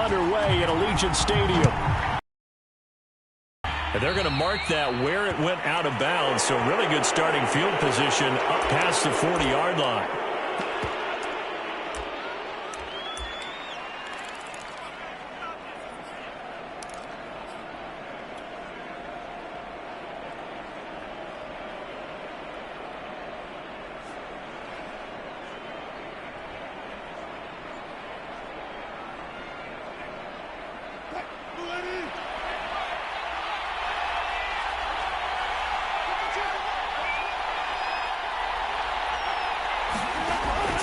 underway at Allegiant Stadium. And they're going to mark that where it went out of bounds. So really good starting field position up past the 40-yard line.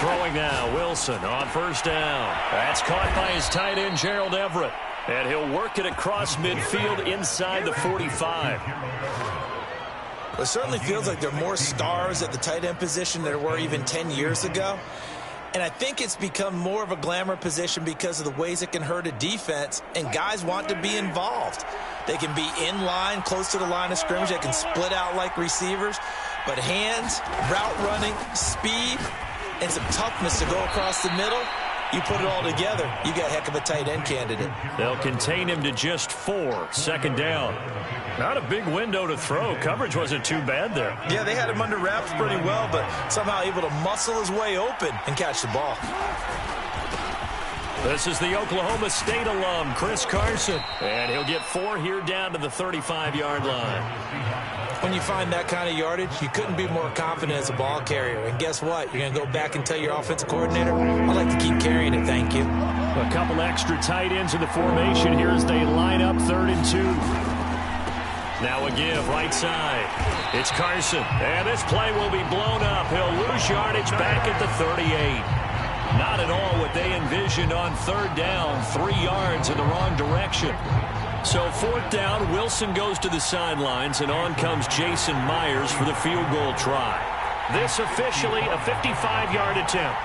Throwing now, Wilson on first down. That's caught by his tight end, Gerald Everett. And he'll work it across midfield inside the 45. It certainly feels like there are more stars at the tight end position than there were even 10 years ago. And I think it's become more of a glamour position because of the ways it can hurt a defense, and guys want to be involved. They can be in line, close to the line of scrimmage. They can split out like receivers. But hands, route running, speed, and some toughness to go across the middle, you put it all together, you got a heck of a tight end candidate. They'll contain him to just 4. Second down. Not a big window to throw. Coverage wasn't too bad there. Yeah, they had him under wraps pretty well, but somehow able to muscle his way open and catch the ball. This is the Oklahoma State alum, Chris Carson. And he'll get 4 here down to the 35-yard line. When you find that kind of yardage, you couldn't be more confident as a ball carrier. And guess what? You're going to go back and tell your offensive coordinator, I'd like to keep carrying it, thank you. A couple extra tight ends in the formation here as they line up 3rd and 2. Now a give, right side. It's Carson. And this play will be blown up. He'll lose yardage back at the 38. Not at all what they envisioned on 3rd down. 3 yards in the wrong direction. So 4th down, Wilson goes to the sidelines, and on comes Jason Myers for the field goal try. This officially a 55-yard attempt.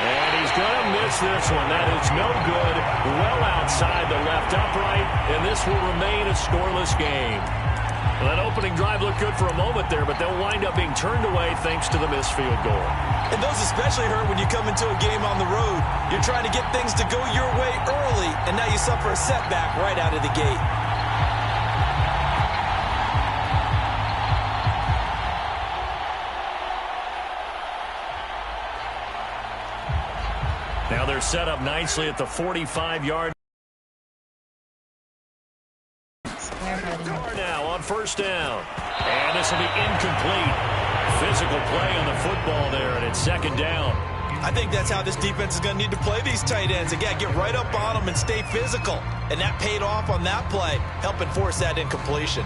And he's going to miss this one. That is no good. Well outside the left upright, and this will remain a scoreless game. Well, that opening drive looked good for a moment there, but they'll wind up being turned away thanks to the missed field goal. And those especially hurt when you come into a game on the road. You're trying to get things to go your way early, and now you suffer a setback right out of the gate. Now they're set up nicely at the 45-yard. Now on first down. And this will be incomplete. Physical play on the football there, and it's 2nd down. I think that's how this defense is going to need to play these tight ends. Again, get right up on them and stay physical. And that paid off on that play, helping force that incompletion.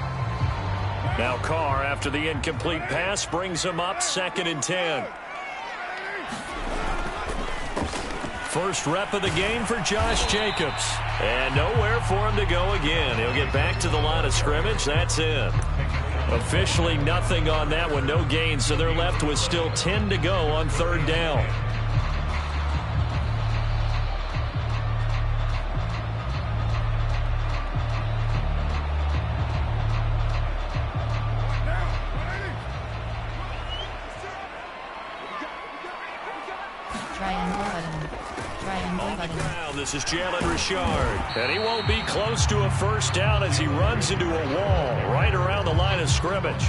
Now Carr, after the incomplete pass, brings him up 2nd and 10. First rep of the game for Josh Jacobs. And nowhere for him to go again. He'll get back to the line of scrimmage. That's it. Officially nothing on that one. No gain. So they're left with still 10 to go on 3rd down. This is Jalen Richard, and he won't be close to a first down as he runs into a wall right around the line of scrimmage.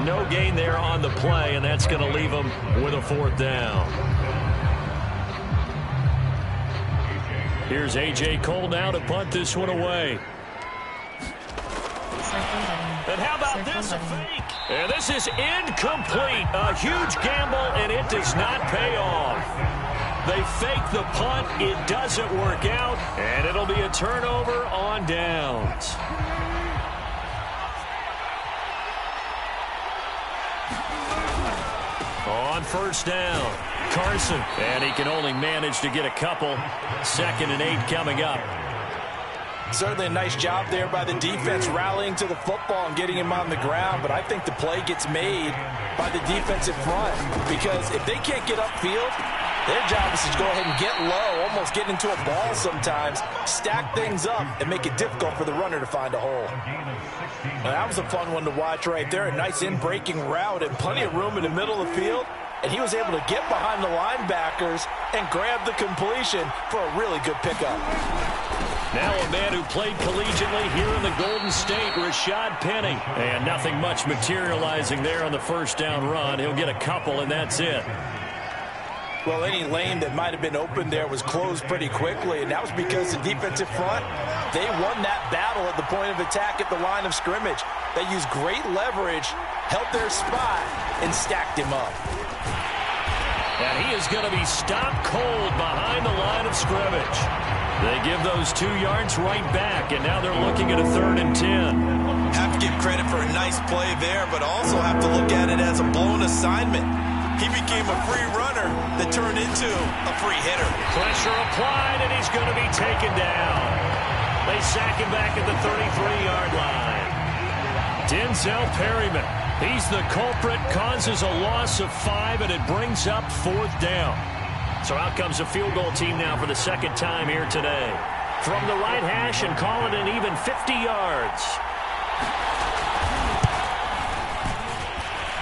No gain there on the play, and that's going to leave him with a 4th down. Here's A.J. Cole now to punt this one away. And how about this, a fake? And this is incomplete. A huge gamble, and it does not pay off. They fake the punt. It doesn't work out, and it'll be a turnover on downs. On first down, Carson, and he can only manage to get a couple. 2nd and 8 coming up. Certainly a nice job there by the defense rallying to the football and getting him on the ground, but I think the play gets made by the defensive front because if they can't get upfield, Their job is to go ahead and get low, almost get into a ball sometimes, stack things up, and make it difficult for the runner to find a hole. Now, that was a fun one to watch right there. A nice in-breaking route and plenty of room in the middle of the field. And he was able to get behind the linebackers and grab the completion for a really good pickup. Now a man who played collegiately here in the Golden State, Rashad Penny. And nothing much materializing there on the first down run. He'll get a couple, and that's it. Well, any lane that might have been open there was closed pretty quickly, and that was because the defensive front, they won that battle at the point of attack at the line of scrimmage. They used great leverage, held their spot, and stacked him up. And he is going to be stopped cold behind the line of scrimmage. They give those 2 yards right back, and now they're looking at a 3rd and 10. Have to give credit for a nice play there, but also have to look at it as a blown assignment. He became a free runner that turned into a free hitter. Pressure applied, and he's going to be taken down. They sack him back at the 33-yard line. Denzel Perryman, he's the culprit, causes a loss of 5, and it brings up 4th down. So out comes a field goal team now for the 2nd time here today. From the right hash and call it an even 50 yards.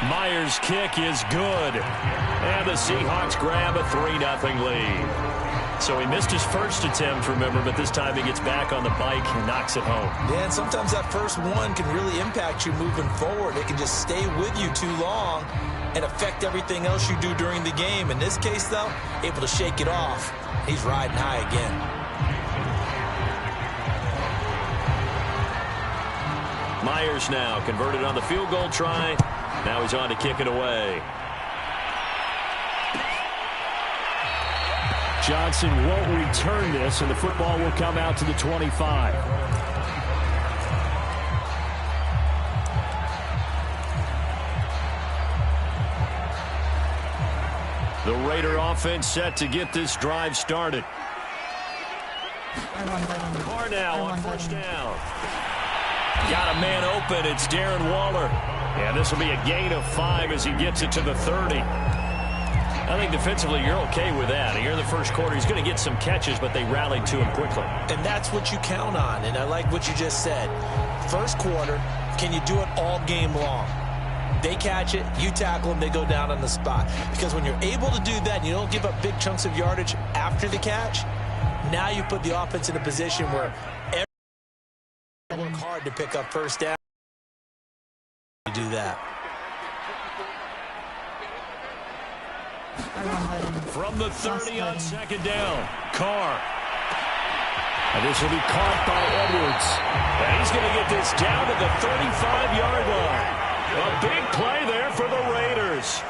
Myers' kick is good. And the Seahawks grab a 3-0 lead. So he missed his first attempt, remember, but this time he gets back on the bike and knocks it home. Yeah, and sometimes that first one can really impact you moving forward. It can just stay with you too long and affect everything else you do during the game. In this case, though, able to shake it off. He's riding high again. Myers now converted on the field goal try. Now he's on to kick it away. Johnson won't return this, and the football will come out to the 25. The Raider offense set to get this drive started. Carr now on 1st down. Got a man open. It's Darren Waller. And this will be a gain of 5 as he gets it to the 30. I think defensively you're okay with that. Here in the first quarter, he's going to get some catches, but they rallied to him quickly. And that's what you count on, and I like what you just said. First quarter, can you do it all game long? They catch it, you tackle them, they go down on the spot. Because when you're able to do that and you don't give up big chunks of yardage after the catch, now you put the offense in a position where everyone work hard to pick up first down. You do that. From the 30 on 2nd down, Carr. And this will be caught by Edwards. And he's going to get this down to the 35-yard line. A big play there for the Raiders.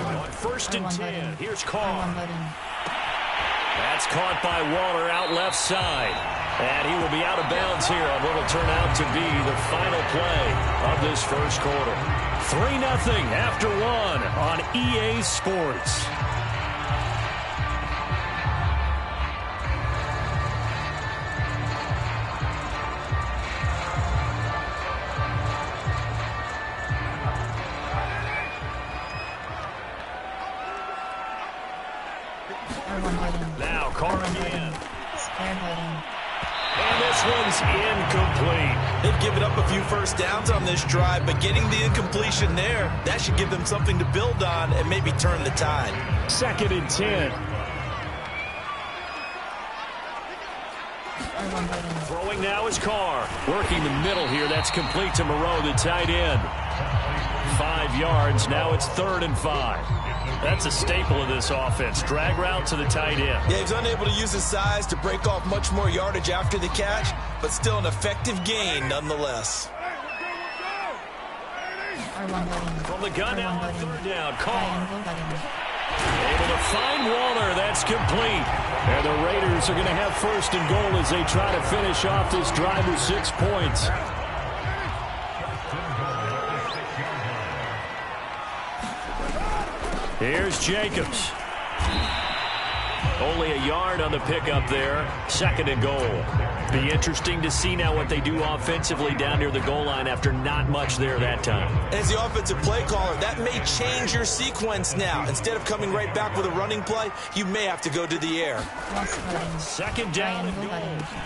On 1st and 10, here's Carr. That's caught by Waller out left side. And he will be out of bounds here on what will turn out to be the final play of this first quarter. 3-0 after 1 on EA Sports. Now Carr again. And this one's incomplete. They've given up a few first downs on this drive, but getting the incompletion there, that should give them something to build on and maybe turn the tide. 2nd and 10. Throwing now is Carr. Working the middle here. That's complete to Moreau, the tight end. 5 yards. Now it's 3rd and 5. That's a staple of this offense. Drag route to the tight end. Yeah, he's unable to use his size to break off much more yardage after the catch, but still an effective gain nonetheless. From the gun now on 3rd down, Carr. Able to find Waller. That's complete. And the Raiders are going to have 1st and goal as they try to finish off this drive with 6 points. Here's Jacobs. Only a yard on the pickup there. 2nd and goal. Be interesting to see now what they do offensively down near the goal line after not much there that time. As the offensive play caller, that may change your sequence now. Instead of coming right back with a running play, you may have to go to the air. Second down and goal.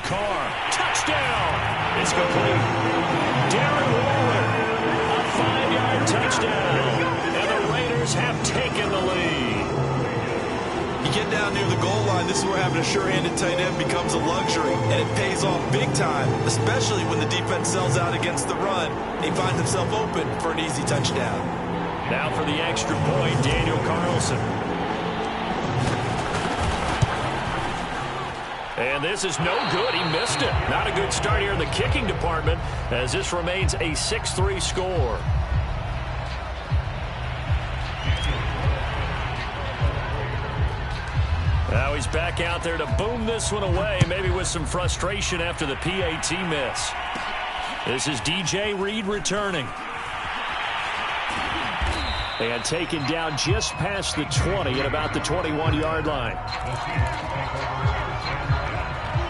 Carr, touchdown. It's complete. Darren Waller, a 5-yard touchdown. And the Raiders have taken the lead. You get down near the goal line, this is where having a sure-handed tight end becomes a luxury, and it pays off big time, especially when the defense sells out against the run. He finds himself open for an easy touchdown. Now for the extra point, Daniel Carlson. And this is no good. He missed it. Not a good start here in the kicking department, as this remains a 6-3 score. Now he's back out there to boom this one away, maybe with some frustration after the PAT miss. This is DJ Reed returning. And taken down just past the 20 at about the 21-yard line.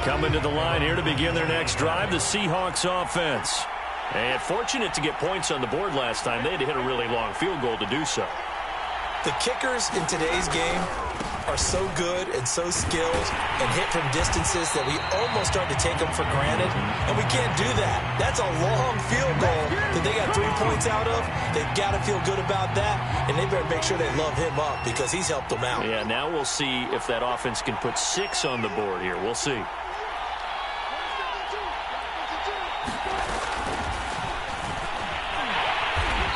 Coming to the line here to begin their next drive, the Seahawks offense. And fortunate to get points on the board last time. They had to hit a really long field goal to do so. The kickers in today's game are so good and so skilled and hit from distances that we almost start to take them for granted, and we can't do that. That's a long field goal that they got 3 points out of. They've got to feel good about that, and they better make sure they love him up because he's helped them out. Yeah, now we'll see if that offense can put 6 on the board here. We'll see.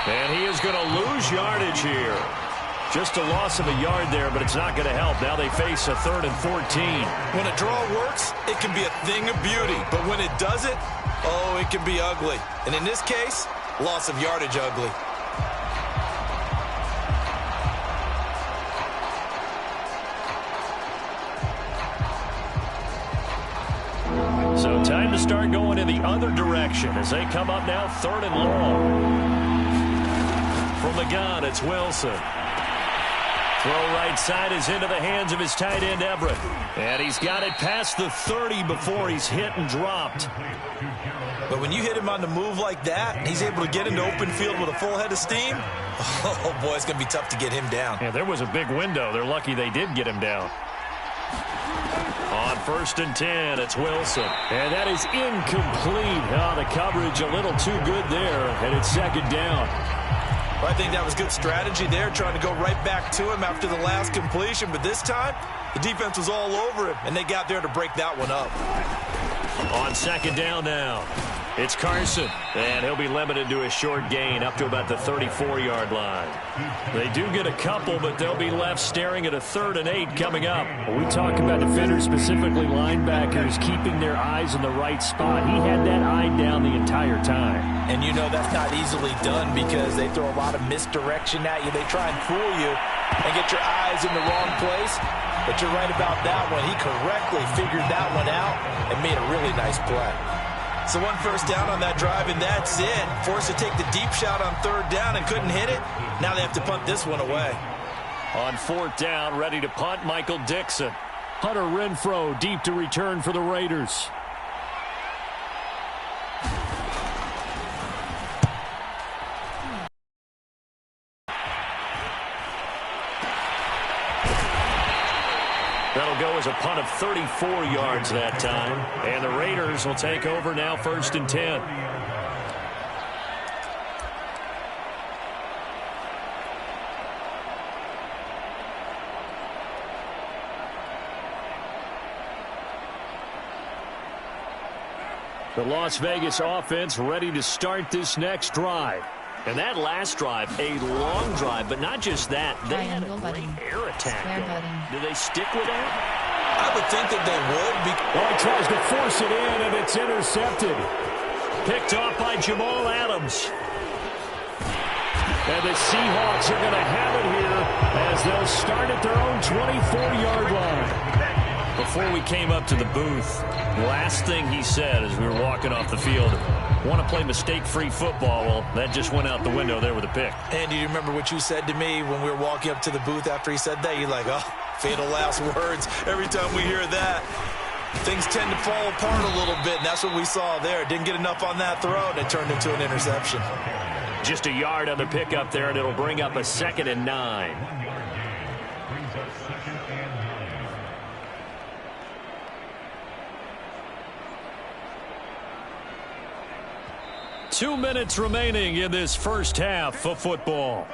And he is going to lose yardage here. Just a loss of a yard there, but it's not going to help. Now they face a 3rd and 14. When a draw works, it can be a thing of beauty. But when it doesn't, oh, it can be ugly. And in this case, loss of yardage ugly. So time to start going in the other direction as they come up now 3rd and long. From the gun, it's Wilson. Throw right side is into the hands of his tight end, Everett. And he's got it past the 30 before he's hit and dropped. But when you hit him on the move like that, and he's able to get into open field with a full head of steam, oh, boy, it's going to be tough to get him down. Yeah, there was a big window. They're lucky they did get him down. On 1st and 10, it's Wilson. And that is incomplete. Oh, the coverage a little too good there, and it's 2nd down. Well, I think that was good strategy there, trying to go right back to him after the last completion. But this time, the defense was all over him, and they got there to break that one up. On 2nd down now, it's Carson. And he'll be limited to a short gain up to about the 34-yard line. They do get a couple, but they'll be left staring at a 3rd and 8 coming up. When we talk about defenders, specifically linebackers, keeping their eyes in the right spot. He had that eye down the entire time. And you know that's not easily done because they throw a lot of misdirection at you. They try and fool you and get your eyes in the wrong place. But you're right about that one. He correctly figured that one out and made a really nice play. So 1 first down on that drive, and that's it. Forced to take the deep shot on 3rd down and couldn't hit it. Now they have to punt this one away. On 4th down, ready to punt, Michael Dixon. Hunter Renfrow deep to return for the Raiders. That'll go as a punt of 34 yards that time. And the Raiders will take over now 1st and 10. The Las Vegas offense ready to start this next drive. And that last drive, a long drive, but not just that. They had a great air attack. Do they stick with that? I would think that they would. Well, he tries to force it in, and it's intercepted. Picked off by Jamal Adams. And the Seahawks are going to have it here as they'll start at their own 24-yard line. Before we came up to the booth, the last thing he said as we were walking off the field, want to play mistake-free football. Well, that just went out the window there with a pick. Andy, do you remember what you said to me when we were walking up to the booth after he said that? You're like, oh, fatal last words every time we hear that. things tend to fall apart a little bit, and that's what we saw there. Didn't get enough on that throw, and it turned into an interception. Just a yard on the pickup there, and it'll bring up a 2nd and 9. Two minutes remaining in this first half of football.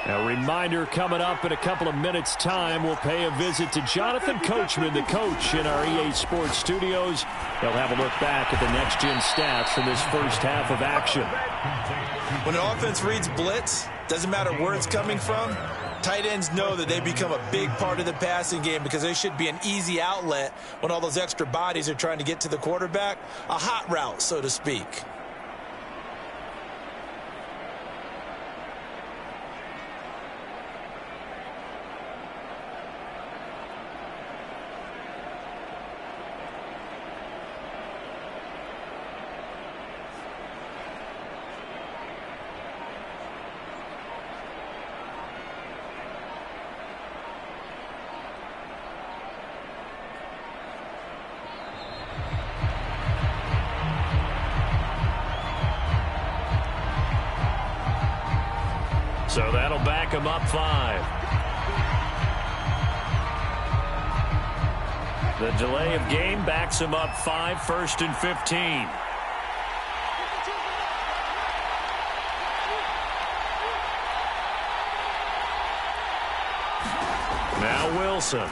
A reminder, coming up in a couple of minutes' time, we'll pay a visit to Jonathan Coachman, the coach in our EA Sports studios. He'll have a look back at the next-gen stats from this first half of action. When an offense reads blitz, doesn't matter where it's coming from, tight ends know that they become a big part of the passing game because they should be an easy outlet when all those extra bodies are trying to get to the quarterback. A hot route, so to speak. So that'll back him up 5. The delay of game backs him up 5, 1st and 15. Now Wilson.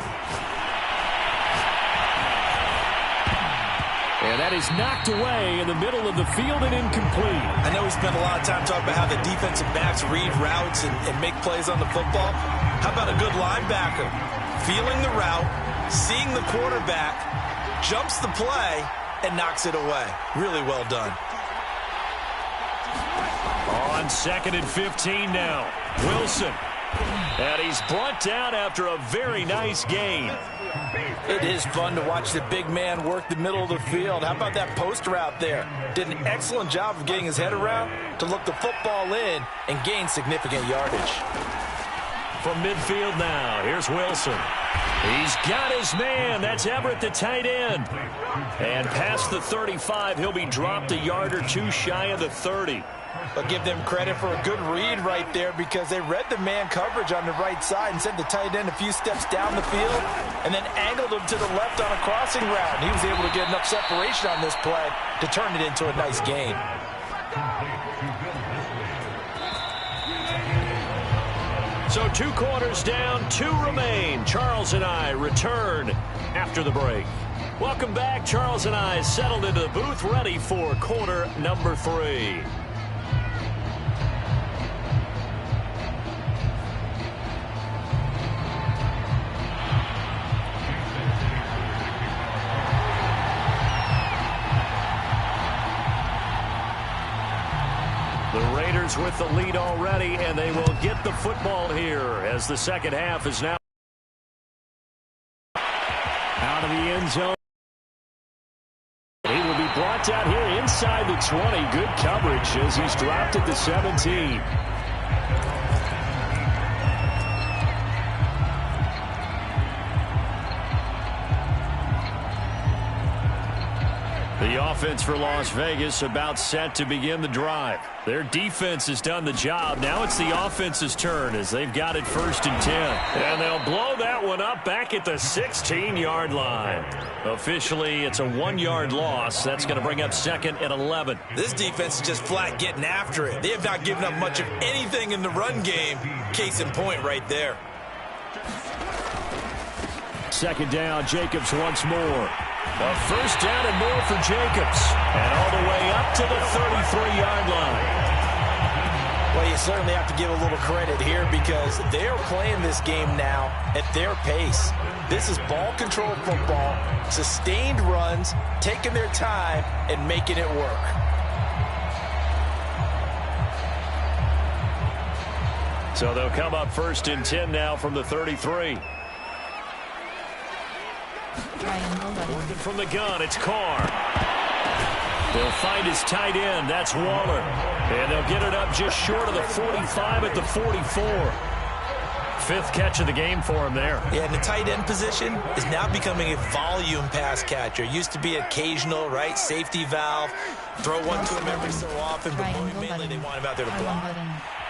And that is knocked away in the middle of the field and incomplete. I know we spent a lot of time talking about how the defensive backs read routes and make plays on the football. How about a good linebacker? Feeling the route, seeing the quarterback, jumps the play, and knocks it away. Really well done. On 2nd and 15 now. Wilson. And he's brought down after a very nice gain. It is fun to watch the big man work the middle of the field. How about that post route there? Did an excellent job of getting his head around to look the football in and gain significant yardage. From midfield now, here's Wilson. He's got his man. That's Everett, the tight end. And past the 35, he'll be dropped a yard or two shy of the 30. But give them credit for a good read right there because they read the man coverage on the right side and sent the tight end a few steps down the field and then angled him to the left on a crossing route. And he was able to get enough separation on this play to turn it into a nice gain. So 2 quarters down, 2 remain. Charles and I return after the break. Welcome back. Charles and I settled into the booth ready for quarter number 3. The Raiders with the lead already, and they will get the football here as the second half is now out of the end zone. He will be brought down here inside the 20. Good coverage as he's dropped at the 17. The offense for Las Vegas about set to begin the drive. Their defense has done the job. Now it's the offense's turn as they've got it 1st and 10. And they'll blow that one up back at the 16-yard line. Officially, it's a 1-yard loss. That's going to bring up 2nd and 11. This defense is just flat getting after it. They have not given up much of anything in the run game. Case in point right there. 2nd down, Jacobs once more. A 1st down and more for Jacobs. And all the way up to the 33-yard line. Well, you certainly have to give a little credit here because they are playing this game now at their pace. This is ball control football, sustained runs, taking their time, and making it work. So they'll come up 1st and 10 now from the 33. Working from the gun, it's Carr. They'll find his tight end. That's Waller. And they'll get it up just short of the 45 at the 44. Fifth catch of the game for him there. Yeah, and the tight end position is now becoming a volume pass catcher. Used to be occasional, right? Safety valve. Throw one to him every so often, but mainly they want him out there to block.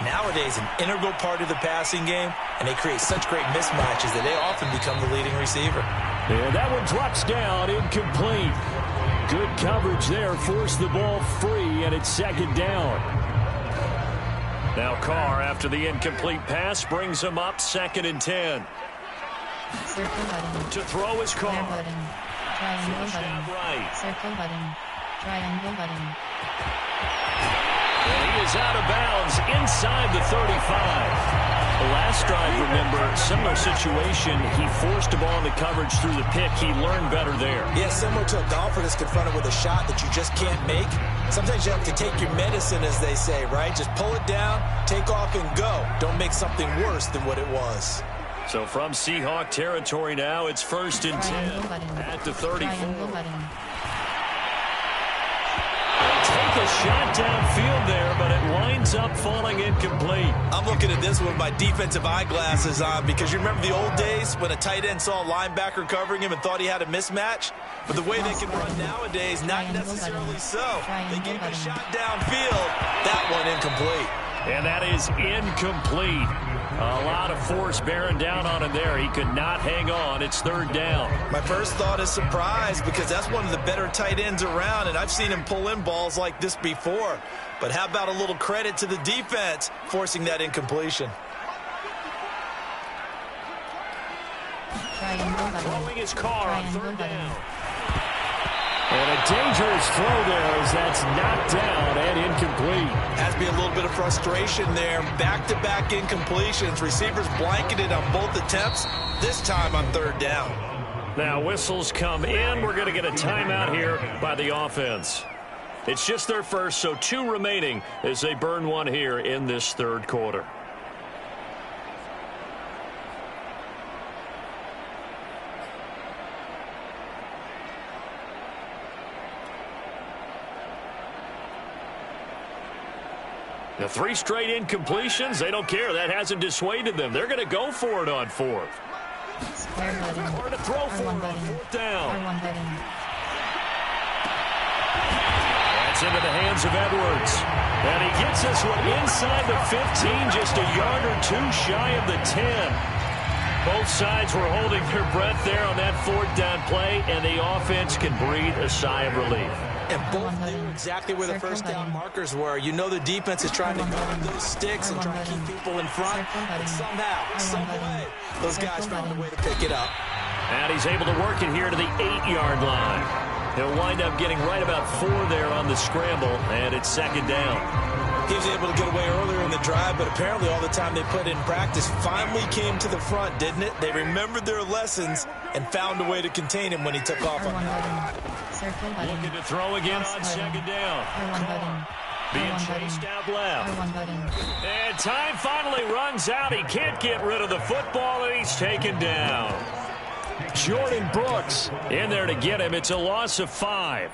Nowadays, an integral part of the passing game, and they create such great mismatches that they often become the leading receiver. And that one drops down, incomplete. Good coverage there, forced the ball free, and it's second down. Now Carr, after the incomplete pass, brings him up 2nd and 10. Circle button. To throw his Carr. Button. Triangle button. Right. Circle button. Triangle button. And he is out of bounds inside the 35. The last drive, remember, similar situation. He forced the ball into coverage through the pick. He learned better there. Yeah, similar to a golfer that's confronted with a shot that you just can't make. Sometimes you have to take your medicine, as they say, right? Just pull it down, take off, and go. Don't make something worse than what it was. So from Seahawk territory now, it's 1st and 10 at the 34. Take a shot downfield there, but it winds up falling incomplete. I'm looking at this with my defensive eyeglasses on because you remember the old days when a tight end saw a linebacker covering him and thought he had a mismatch? But the way they can run nowadays, not necessarily so. They gave him a shot downfield. That one incomplete. And that is incomplete. A lot of force bearing down on him there. He could not hang on. It's 3rd down. My first thought is surprise because that's one of the better tight ends around, and I've seen him pull in balls like this before. But how about a little credit to the defense forcing that incompletion? Throwing his Carr on 3rd down. And a dangerous throw there as that's knocked down and incomplete. Has to be a little bit of frustration there. Back-to-back incompletions. Receivers blanketed on both attempts, this time on 3rd down. Now whistles come in. We're going to get a timeout here by the offense. It's just their first, so 2 remaining as they burn one here in this 3rd quarter. The 3 straight incompletions, they don't care. That hasn't dissuaded them. They're going to go for it on 4th. Or to throw for it on 4th down. That's into the hands of Edwards. And he gets this one inside the 15, just a yard or 2 shy of the 10. Both sides were holding their breath there on that 4th down play, and the offense can breathe a sigh of relief. And both knew exactly where the 1st down markers were. You know the defense is trying to guard those sticks and try to keep people in front. But somehow, some way, those guys found a way to pick it up. And he's able to work it here to the 8-yard line. He'll wind up getting right about 4 there on the scramble, and it's 2nd down. He was able to get away earlier in the drive, but apparently all the time they put in practice finally came to the front, didn't it? They remembered their lessons and found a way to contain him when he took off on that. Looking to throw again on 2nd down. Being chased out left. And time finally runs out. He can't get rid of the football, and he's taken down. Jordan Brooks in there to get him. It's a loss of 5.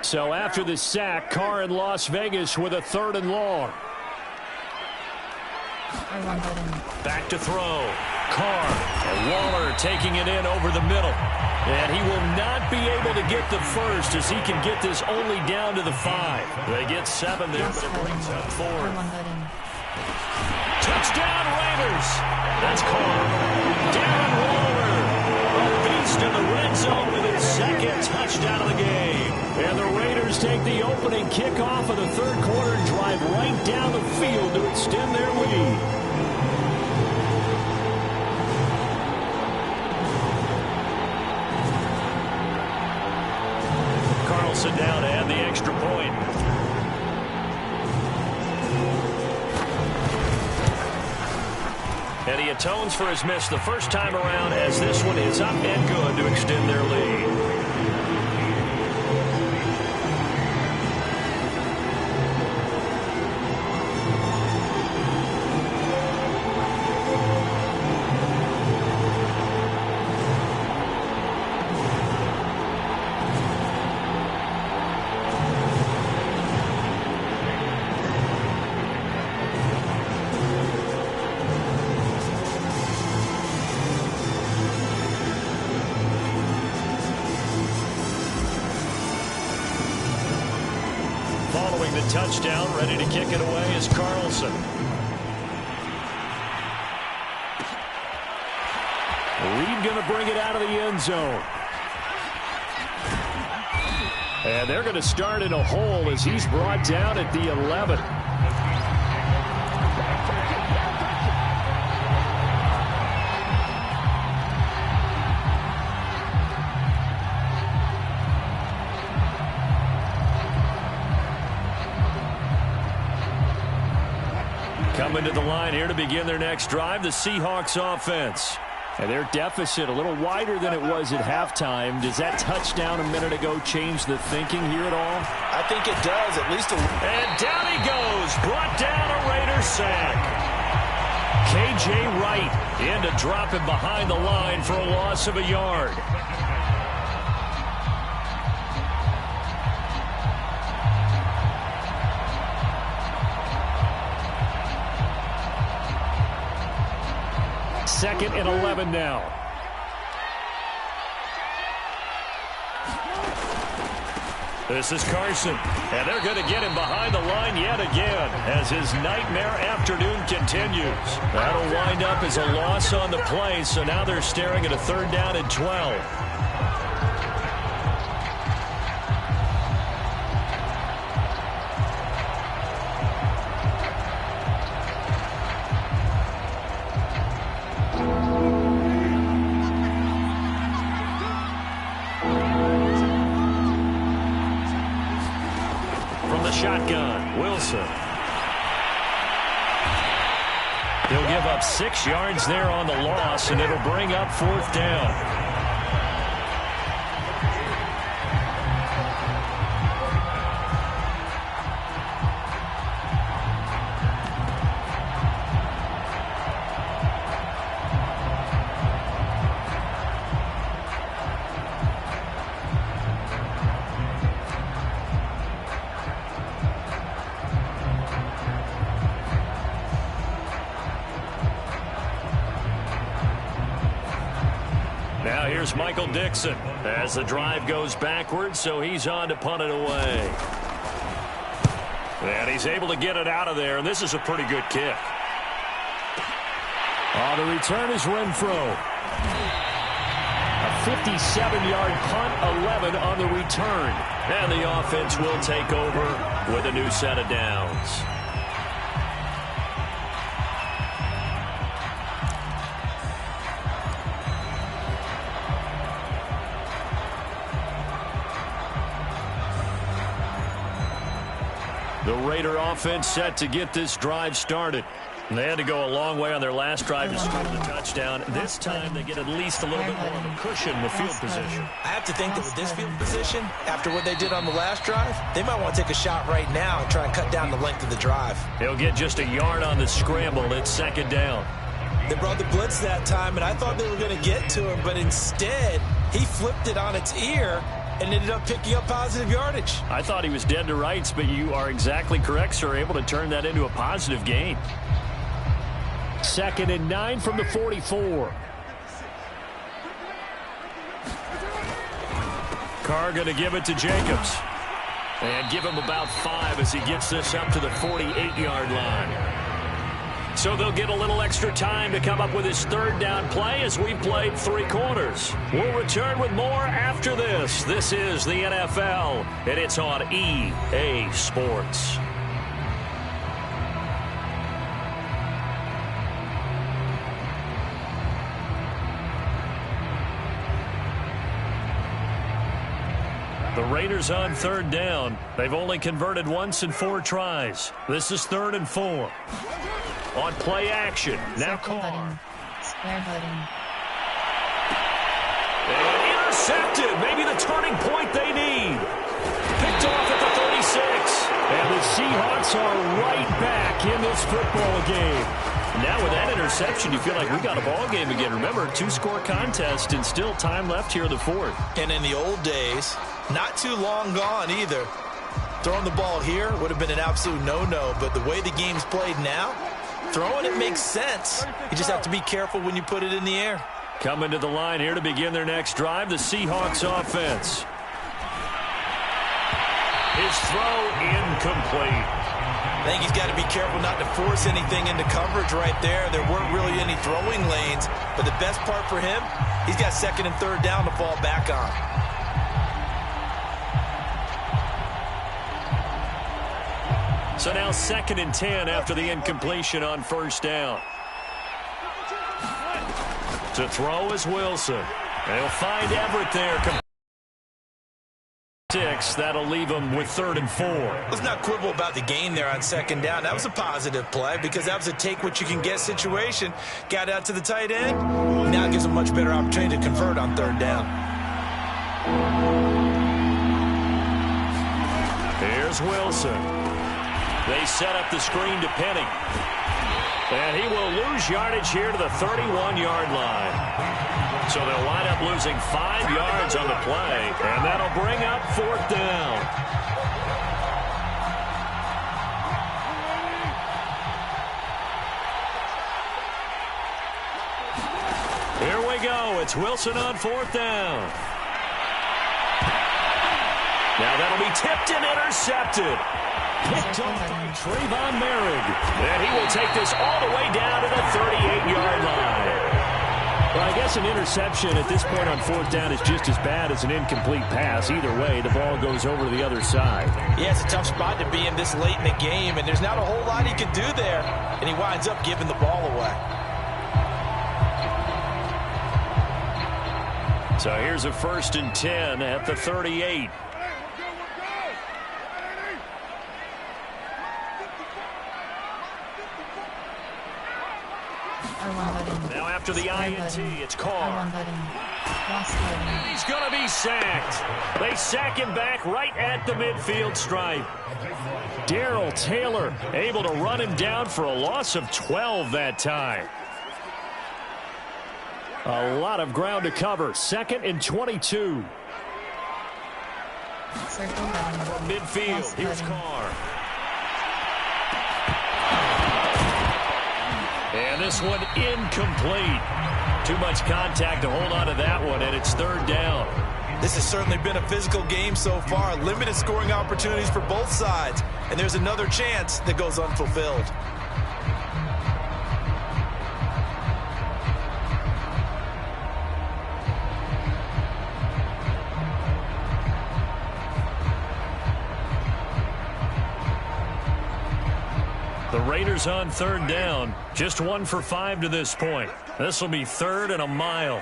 So after the sack, Carr in Las Vegas with a 3rd and long. Back to throw. Carr and Waller taking it in over the middle. And he will not be able to get the first as he can get this only down to the 5. They get 7 there, but it brings up 4. Touchdown Raiders. That's Carr. Darren Waller, a beast in the red zone with his 2nd touchdown of the game. And the Raiders take the opening kickoff of the 3rd quarter and drive right down the field to extend their lead. Carlson down to add the extra point. And he atones for his miss the first time around as this one is up and good to extend their lead. the touchdown. Ready to kick it away is Carlson. Reed going to bring it out of the end zone. And they're going to start in a hole as he's brought down at the 11. Coming to the line here to begin their next drive, the Seahawks offense. And their deficit a little wider than it was at halftime. Does that touchdown a minute ago change the thinking here at all? I think it does, at least a... And down he goes. Brought down a Raider sack. K.J. Wright in to drop him behind the line for a loss of a yard. Second and 11 now. This is Carson, and they're going to get him behind the line yet again as his nightmare afternoon continues. That'll wind up as a loss on the play, so now they're staring at a 3rd down and 12. Shotgun, Wilson. He'll give up 6 yards there on the loss, and it'll bring up 4th down. Now here's Michael Dixon as the drive goes backwards, so he's on to punt it away. And he's able to get it out of there, and this is a pretty good kick. The return is Renfro. A 57-yard punt, 11 on the return. And the offense will take over with a new set of downs. The Raider offense set to get this drive started. And they had to go a long way on their last drive to score the touchdown. This time they get at least a little bit more of a cushion with field position. I have to think that with this field position, after what they did on the last drive, they might want to take a shot right now and try and cut down the length of the drive. He'll get just a yard on the scramble. It's 2nd down. They brought the blitz that time, and I thought they were going to get to him, but instead he flipped it on its ear and ended up picking up positive yardage. I thought he was dead to rights, but you are exactly correct, sir. Able to turn that into a positive gain. 2nd and 9 from the 44. Carr going to give it to Jacobs. And give him about 5 as he gets this up to the 48-yard line. So they'll get a little extra time to come up with his 3rd down play as we've played 3 quarters. We'll return with more after this. This is the NFL, and it's on EA Sports. The Raiders on 3rd down. They've only converted once in 4 tries. This is 3rd and 4. On play action. Now Carr. Square button. And intercepted. Maybe the turning point they need. Picked off at the 36. And the Seahawks are right back in this football game. Now with that interception, you feel like we got a ball game again. Remember, 2-score contest and still time left here in the 4th. And in the old days, not too long gone either. Throwing the ball here would have been an absolute no-no, but the way the game's played now, throwing it makes sense. You just have to be careful when you put it in the air. Coming to the line here to begin their next drive, the Seahawks offense. His throw incomplete. I think he's got to be careful not to force anything into coverage right there. There weren't really any throwing lanes, but the best part for him, he's got second and third down to fall back on. So now 2nd and 10 after the incompletion on first down. To throw is Wilson. They'll find Everett there. 6. That'll leave him with 3rd and 4. Let's not quibble about the gain there on 2nd down. That was a positive play because that was a take-what-you-can-get situation. Got out to the tight end. Now it gives him a much better opportunity to convert on 3rd down. Here's Wilson. They set up the screen to Penny. And he will lose yardage here to the 31-yard line. So they'll wind up losing 5 yards on the play, and that'll bring up 4th down. Here we go. It's Wilson on 4th down. Now that'll be tipped and intercepted. Picked off by Trayvon Merrick. And he will take this all the way down to the 38-yard line. Well, I guess an interception at this point on 4th down is just as bad as an incomplete pass. Either way, the ball goes over to the other side. Yeah, it's a tough spot to be in this late in the game, and there's not a whole lot he can do there. And he winds up giving the ball away. So here's a 1st and 10 at the 38. Now after the INT, it's Carr. He's going to be sacked. They sack him back right at the midfield stripe. Darrell Taylor able to run him down for a loss of 12 that time. A lot of ground to cover. 2nd and 22. From midfield, here's Carr. And this one incomplete. Too much contact to hold on to that one, and it's 3rd down. This has certainly been a physical game so far. Limited scoring opportunities for both sides. And there's another chance that goes unfulfilled. The Raiders on 3rd down. Just 1 for 5 to this point. This will be 3rd and a mile.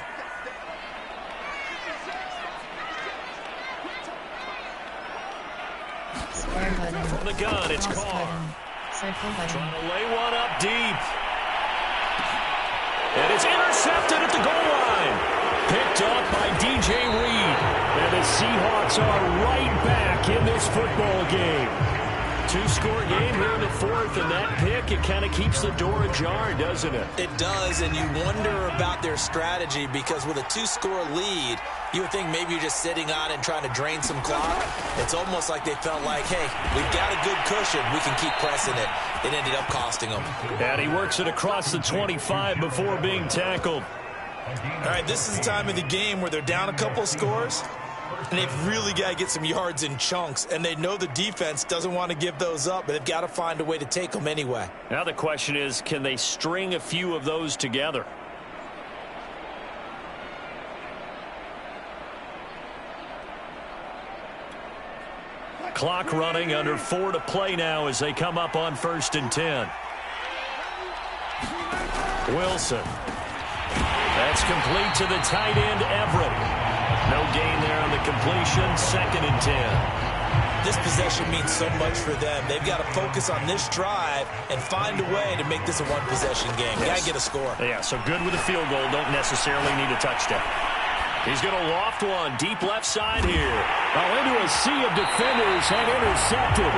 From the gun, it's Carr. Trying to lay one up deep. And it's intercepted at the goal line. Picked up by DJ Reed. And the Seahawks are right back in this football game. 2-score game here in the 4th, and that pick, it kind of keeps the door ajar, doesn't it? It does, and you wonder about their strategy because with a 2-score lead, you would think maybe you're just sitting on it and trying to drain some clock. It's almost like they felt like, hey, we've got a good cushion. We can keep pressing it. It ended up costing them. And he works it across the 25 before being tackled. All right, this is the time of the game where they're down a couple scores, and they've really got to get some yards in chunks, and they know the defense doesn't want to give those up, but they've got to find a way to take them anyway. Now the question is, can they string a few of those together? Clock running, under 4 to play now as they come up on 1st and 10. Wilson. That's complete to the tight end, Everett. No gain there on the completion. 2nd and 10. This possession means so much for them. They've got to focus on this drive and find a way to make this a one-possession game. Yes. Got to get a score. Yeah, so good with a field goal. Don't necessarily need a touchdown. He's going to loft one deep left side here. Now into a sea of defenders and intercepted.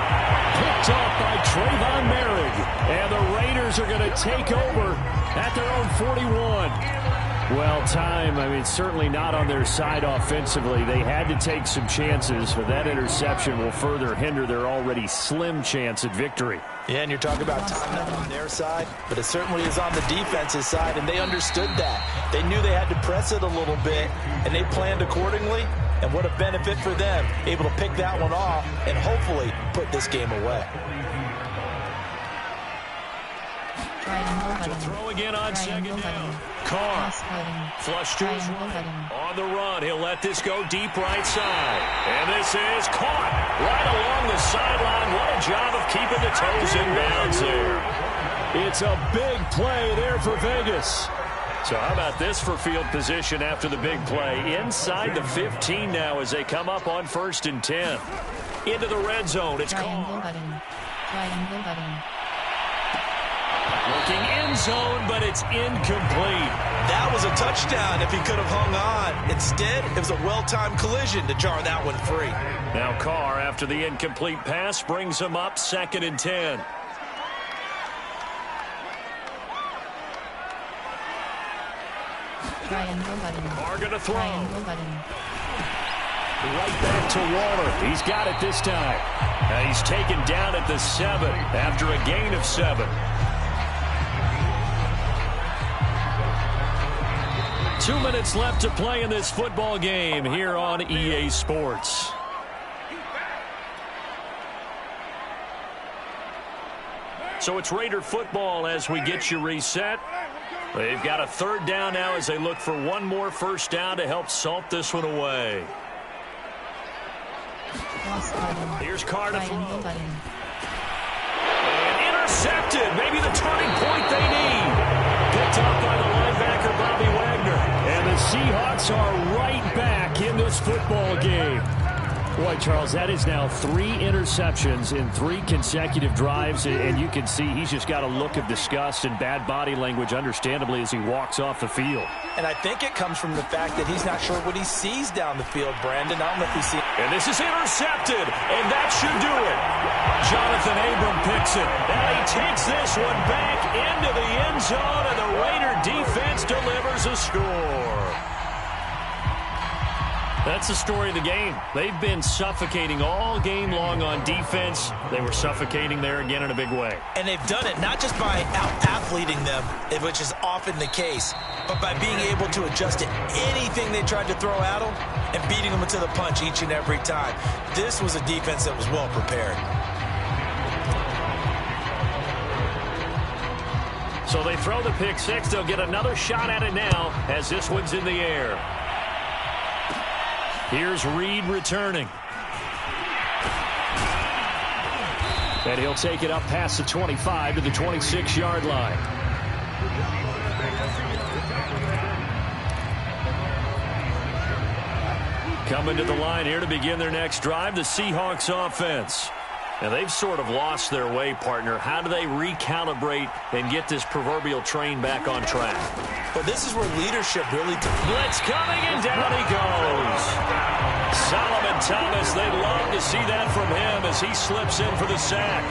Picked off by Trayvon Merrick. And the Raiders are going to take over at their own 41. Well, time, certainly not on their side offensively. They had to take some chances, but that interception will further hinder their already slim chance at victory. Yeah, and you're talking about time not on their side, but it certainly is on the defense's side, and they understood that. They knew they had to press it a little bit, and they planned accordingly, And what a benefit for them, able to pick that one off and hopefully put this game away. To throw again on second down. Carr flush to his right. On the run, he'll let this go deep right side. And this is caught right along the sideline. What a job of keeping the toes in bounds there. It's a big play there for Vegas. So how about this for field position after the big play? Inside the 15 now as they come up on 1st and 10. Into the red zone. It's Triangle Carr. button. Triangle button. Looking end zone, but it's incomplete. That was a touchdown if he could have hung on. Instead, it was a well-timed collision to jar that one free. Now Carr, after the incomplete pass, brings him up 2nd and 10. Triangle button. Carr gonna throw. Triangle button. Right back to Waller. He's got it this time. And he's taken down at the 7 after a gain of 7. 2 minutes left to play in this football game here on EA Sports. So it's Raider football as we get you reset. They've got a 3rd down now as they look for one more 1st down to help salt this one away. Here's Carr to throw. And intercepted. Maybe the turning point they need. Picked up by the linebacker, Bobby Wagner. And the Seahawks are right back in this football game. Boy, Charles, that is now 3 interceptions in 3 consecutive drives, and you can see he's just got a look of disgust and bad body language, understandably, as he walks off the field. And I think it comes from the fact that he's not sure what he sees down the field, Brandon. I don't know if he sees. And this is intercepted, and that should do it. Jonathan Abram picks it, and he takes this one back into the end zone, and the Raider defense delivers a score. That's the story of the game. They've been suffocating all game long on defense. They were suffocating there again in a big way. And they've done it not just by out-athleting them, which is often the case, but by being able to adjust to anything they tried to throw at them and beating them to the punch each and every time. This was a defense that was well prepared. So they throw the pick six. They'll get another shot at it now as this one's in the air. Here's Reed returning. And he'll take it up past the 25 to the 26-yard line. Coming to the line here to begin their next drive, the Seahawks offense. Now, they've sort of lost their way, partner. How do they recalibrate and get this proverbial train back on track? But this is where leadership really... Blitz coming, and down he goes. Solomon Thomas, they'd love to see that from him as he slips in for the sack.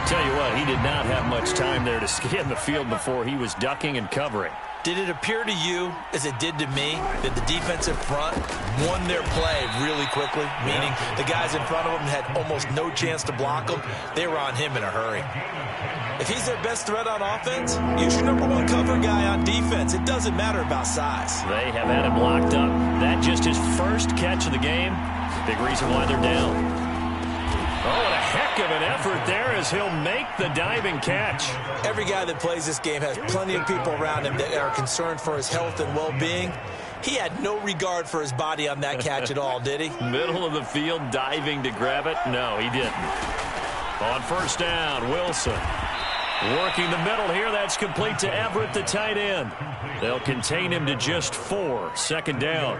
Tell you what, he did not have much time there to scan the field before he was ducking and covering. Did it appear to you, as it did to me, that the defensive front won their play really quickly? Meaning the guys in front of them had almost no chance to block them. They were on him in a hurry. If he's their best threat on offense, use your #1 cover guy on defense. It doesn't matter about size. They have had him locked up. That just his first catch of the game. Big reason why they're down. Oh, and a heck of an effort there as he'll make the diving catch. Every guy that plays this game has plenty of people around him that are concerned for his health and well-being. He had no regard for his body on that catch at all, did he? Middle of the field, diving to grab it? No, he didn't. On first down, Wilson. Working the middle here, that's complete to Everett, the tight end. They'll contain him to just 4, second down.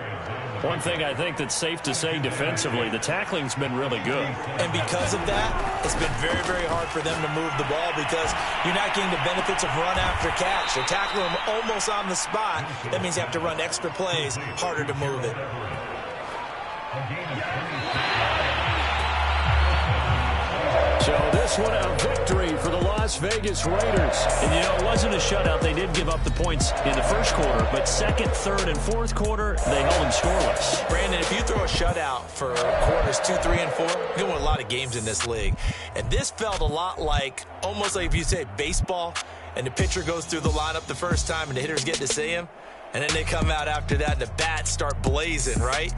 One thing I think that's safe to say defensively, the tackling's been really good. And because of that, it's been very, very hard for them to move the ball because you're not getting the benefits of run after catch. They're tackling them almost on the spot. That means you have to run extra plays, harder to move it. So this one a victory for the Las Vegas Raiders. And, you know, it wasn't a shutout. They did give up the points in the first quarter, but second, third, and fourth quarter, they held them scoreless. Brandon, if you throw a shutout for quarters 2, 3, and 4, you're going to win a lot of games in this league. And this felt a lot like, almost like if you say baseball, and the pitcher goes through the lineup the first time and the hitters get to see him, and then they come out after that and the bats start blazing, right?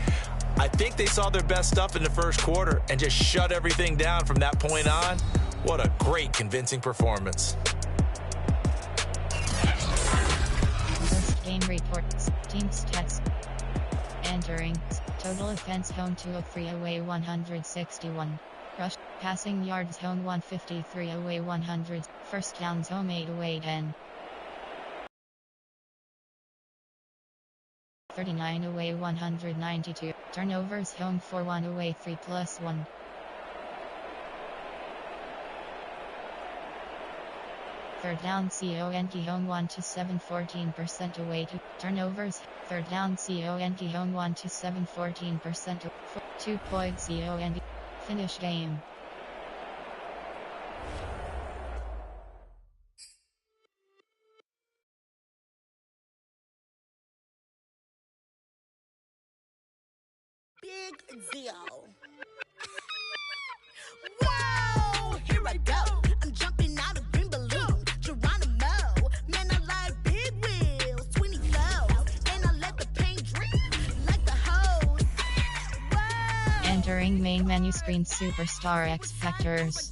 I think they saw their best stuff in the first quarter and just shut everything down from that point on. What a great, convincing performance. First game reports. Team stats. Entering. Total offense home 203, away 161. Rush. Passing yards home 153, away 100. First downs home 8, away 10. 39, away 192. Turnovers home 4-1, away 3+1. Third down CONT home 1-7, 14%, away 2. Turnovers. Third down CONT home 1-7, 14%. 2 points CONT. Finish game. Big deal. Whoa, here I go. I'm jumping out of green balloon. Geronimo, man, I like big wheels, 20 flows, and I let the paint drip like the hose. Whoa. Entering main menu screen, Superstar X Factors.